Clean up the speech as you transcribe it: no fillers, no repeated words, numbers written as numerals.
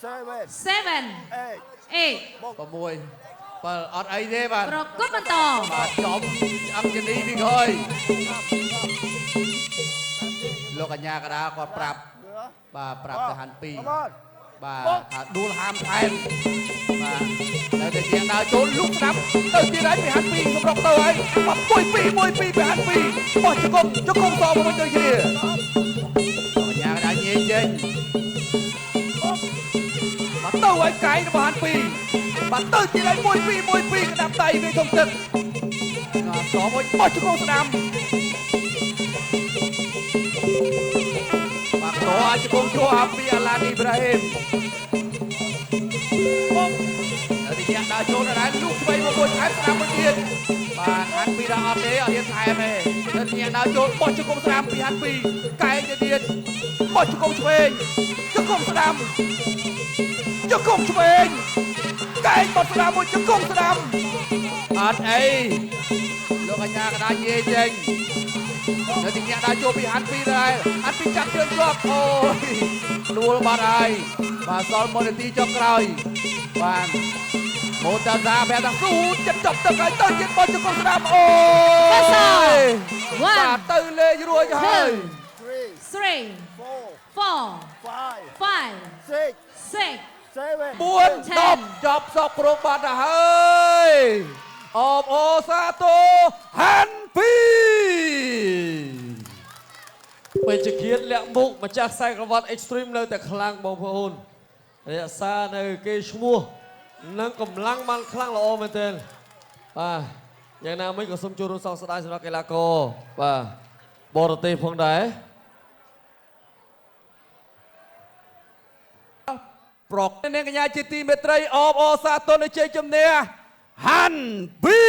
seven, 7 eight, 8 6 បើអត់អីទេបាទ ប្រកបបន្ត បាទចំអង្គជនីពីក្រោយលោកកញ្ញាកដាគាត់ប្រាប់បាទប្រាប់ទៅហាន់ពីបាទថាដួលហាមថែមបាទនៅតែជាងដើរចូលលុកស្ដាប់ទៅទៀតហើយពីហាន់ពីសម្រុកទៅហើយបាទ1-2ពីហាន់ពីបោះជង្គង់សងមកទៅជាលោកកញ្ញាកដាញេចេញបាទទៅហើយកែងរបស់ហាន់ពីបាទទៅទៀតហើយ1-2ក្តាប់ដៃវាធំទឹកសងមកបោះជង្គង់ស្ដាំបាទរអាចជង្គង់ជួអាពីអាឡានអ៊ីប្រាហ៊ីមហើយទីអ្នកដើរចូលដល់លុកស្វ័យមកមួយថែមស្ដាំមួយទៀតបាទហាន់ពីដល់អត់ទេអត់ហ៊ានថែមទេហើយទីអ្នកដើរចូលបោះជង្គង់ស្ដាំពីហាន់ពីកែងទៅទៀតបោះជង្គង់ឆ្វេងជង្គង់ស្ដាំជង្គង់ឆ្វេងកែងបោះស្ដាំមួយជង្គង់ស្ដាំអត់អីលោកកញ្ញាកដាញេចេញនៅទីអ្នកដើរចូលពីហាន់ពីដែរហាន់ពីចាប់ជើងជាប់អូយដួលបាត់ហើយបាទសល់1នាទីចុងក្រោយបាទម៉ូតាសាបែបថាស៊ូចិត្តចប់ទឹកហើយទៅទៀតបោះជង្គង់ស្ដាំអូយបាទទៅលេងរួចហើយ 3 4 5 6 4 10ចប់សពគ្រប់បាត់ទៅហើយអបអូសាទរហាន់ពី ពេជ្រឃាតលាក់មុខម្ចាស់ខ្សែក្រវ៉ាត់ Extreme នៅតែខ្លាំងបងប្អូនរក្សានៅគេឈ្មោះនិងកម្លាំងបានខ្លាំងល្អមែនទែនបាទយ៉ាងណាមិញក៏សូមចូលរួមសោកស្ដាយសម្រាប់កីឡាករបាទបរទេសផងដែរប្រកអ្នកកញ្ញាជាទីមេត្រីអបអសាទរនៅជ័យជំនះហាន់ពី